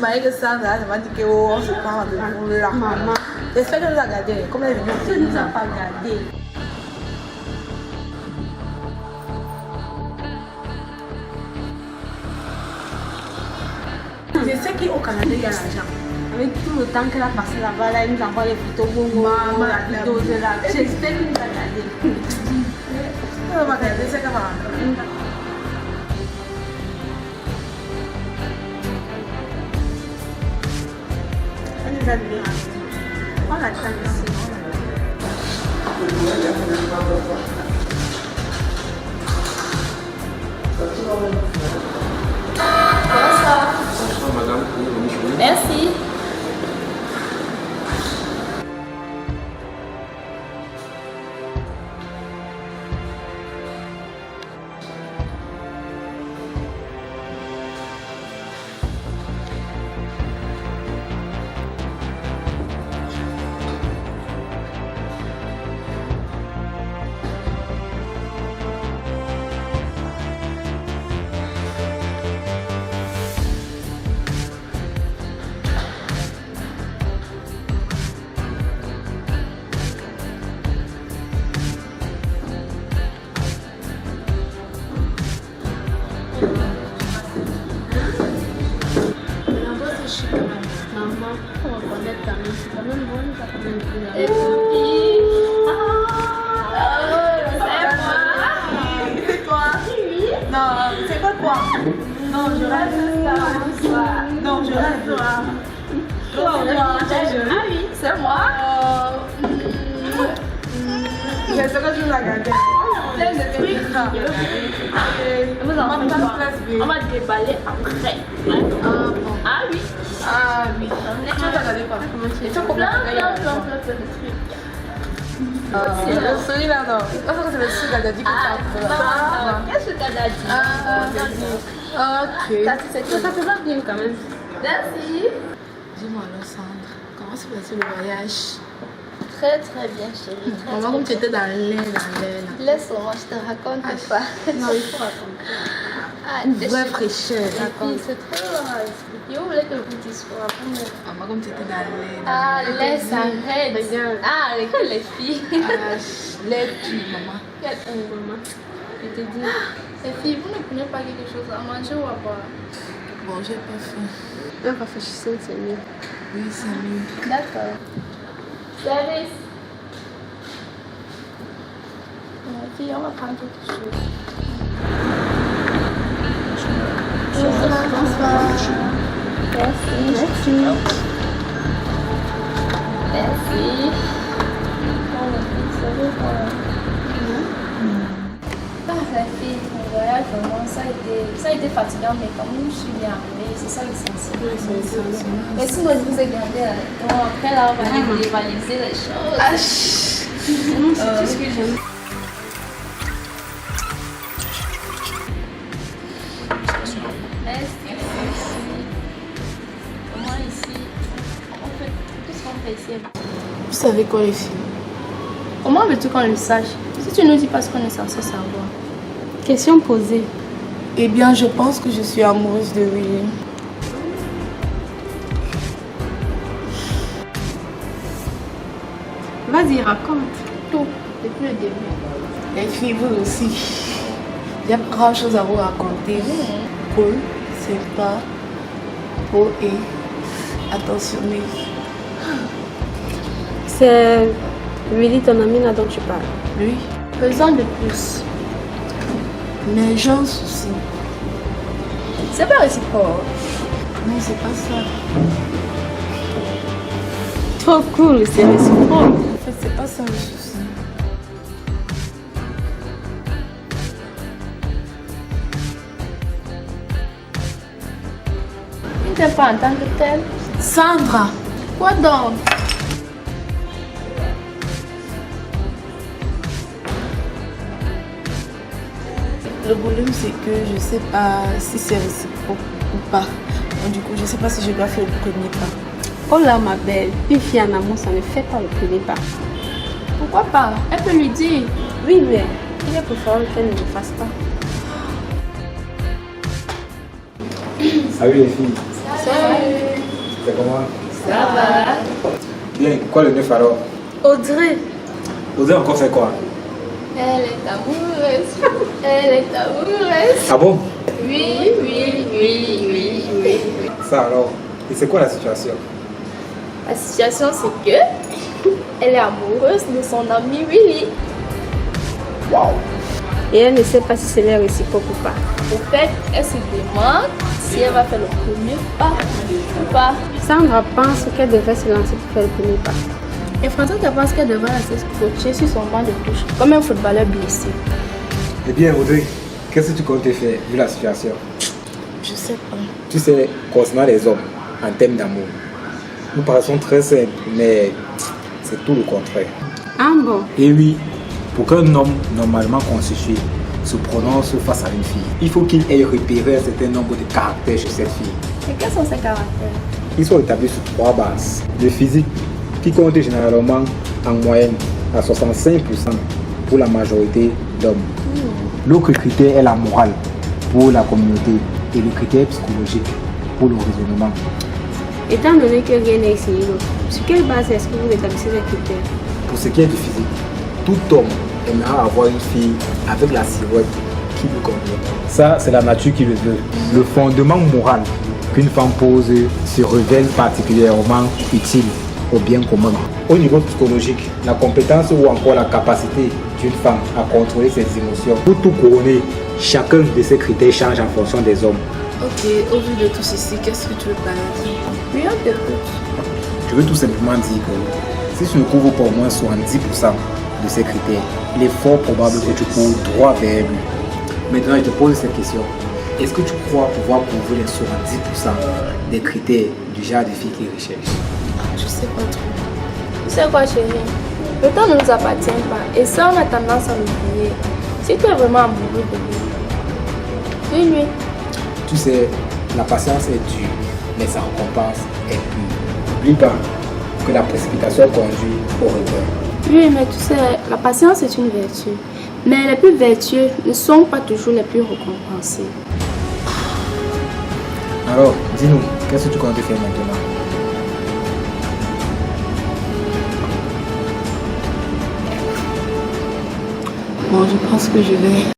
m'a dit que Sandra, elle m'a dit qu'on se parle de là. Maman. J'espère qu'elle nous a gardé. Comme elle est venue, Tu ne nous as pas gardé. Je sais qu'au Canada, il y a l'argent. Avec tout le temps qu'elle a passé là-bas, là, il nous envoie les photos. Maman, la vidéo de là. J'espère qu'il nous a gardé. Elle va regarder, c'est qu'elle va rentrer. Elle nous a dit, on la tient ici. Bonsoir madame, Merci. Maman, on va connaître ta main. C'est quand même bon, ça quand même plus là. C'est toi. Non, c'est pas toi. Non, je rêve ça. Non, je rêve toi. Ah oui, c'est moi. J'espère que tu l'as gardé. Plein de trucs. On va déballer après. Ah oui. Ah oui. Tu as regardé quoi? Et tu as combien Plein de trucs. C'est le sourire là, non? Je pense que c'est le sourire là, dit que tu as Qu'est-ce que tu as dit? Ok. Ça te va bien quand même. Merci. Dis-moi alors, Sandra, comment s'est passé le voyage? Très très bien chérie. Maman, comme tu étais dans l'air là. Laisse-moi, je te raconte pas. Non, il faut raconter. Ah, Une vraie fraîcheur, Et d'accord? puis c'est très rare. Et vous voulez que je vous dise quoi? Maman, comme tu étais dans l'air. Ah, laisse, arrête. Regarde. Ah, avec les filles. Les filles, maman. Maman, je te dis, les filles, vous ne prenez pas quelque chose à manger ou à boire? Bon, j'ai pas faim. Un rafraîchissant, c'est mieux. Oui, c'est mieux. D'accord. Service. Les filles, on va prendre quelque chose. Bonsoir. Merci. Merci. Merci. Ah, la fille, mon voyage, vraiment, ça a été fatigant, mais quand même, je suis bien arrivée. C'est ça l'essentiel. Oui, c'est essentiel. Mais sinon, je vous ai gardé là. Donc, après, là, on va aller dévaliser les choses. C'est tout ce que j'aime. Merci. Moi, ici, qu'est-ce qu'on fait ici? Vous savez quoi, les filles? Comment veux-tu qu'on le sache? Si tu nous dis pas ce qu'on est censé savoir. Question posée. Eh bien, je pense que je suis amoureuse de William. Vas-y, raconte. Tout, depuis le début. Les filles, vous aussi. Il y a grand chose à vous raconter. Cool, sympa, beau et attentionné. C'est Willy, ton ami là dont tu parles. Oui, Besoin de plus. mais j'ai un souci. C'est pas réciproque. Non, c'est pas ça. Trop cool, c'est réciproque. En fait, c'est pas ça le souci. Il ne t'aime pas en tant que tel. Sandra! Quoi donc? Le problème, c'est que je sais pas si c'est réciproque ou pas. Donc, du coup, je sais pas si je dois faire le premier pas. Oh là, ma belle, une fille en amour, ça ne fait pas le premier pas. Pourquoi pas? Elle peut lui dire. Oui, mais il est préférable qu'elle ne le fasse pas. Salut les filles. Salut. C'est comment? Ça va. Bien, quoi le neuf alors? Audrey. Audrey encore fait quoi? Elle est amoureuse. Elle est amoureuse. Ah bon? Oui, oui, oui, oui, oui. Ça alors? Et c'est quoi la situation? La situation, c'est que elle est amoureuse de son ami Willy. Waouh! Et elle ne sait pas si c'est leur réciproque ou pas. Au fait, elle se demande si elle va faire le premier pas ou pas. Sandra pense qu'elle devrait se lancer pour faire le premier pas. Et François pense qu'elle devrait rester coachée sur son banc de touche, comme un footballeur blessé. Eh bien, Audrey, qu'est-ce que tu comptes faire vu la situation? Je sais pas. Tu sais, concernant les hommes, en termes d'amour, nous paraissons très simples, mais c'est tout le contraire. Ah bon? Et oui, pour qu'un homme normalement constitué se prononce face à une fille, il faut qu'il ait repéré un certain nombre de caractères chez cette fille. Et quels sont ses caractères? Ils sont établis sur 3 bases. Le physique, qui compte généralement en moyenne à 65% pour la majorité d'hommes. L'autre critère est la morale pour la communauté et le critère psychologique pour le raisonnement. Étant donné que rien n'est signé, sur quelle base est-ce que vous établissez les critères? Pour ce qui est du physique, tout homme aimera avoir une fille avec la silhouette qui lui convient. Ça, c'est la nature qui le veut. Le fondement moral qu'une femme pose se révèle particulièrement utile au bien commun. Au niveau psychologique, la compétence ou encore la capacité d'une femme à contrôler ses émotions. Pour tout couronner, chacun de ces critères change en fonction des hommes. Ok, au vu de tout ceci, qu'est-ce que tu veux parler? Oui, on t'écoute. Je veux tout simplement dire que si tu ne couvres pas au moins 70% de ces critères, il est fort probable que tu cours droit vers lui. Maintenant, je te pose cette question. Est-ce que tu crois pouvoir couvrir les 70% des critères du genre de fille qui recherche? Je sais pas trop. Tu sais quoi, chérie? Le temps ne nous appartient pas et ça, on a tendance à l'oublier. Si tu es vraiment amoureux de lui, dis-lui. Tu sais, la patience est dure, mais sa récompense est pure. N'oublie pas que la précipitation conduit au regret. Oui, mais tu sais, la patience est une vertu. Mais les plus vertueux ne sont pas toujours les plus récompensés. Alors, dis-nous, qu'est-ce que tu comptes faire maintenant? Bon, je pense que je vais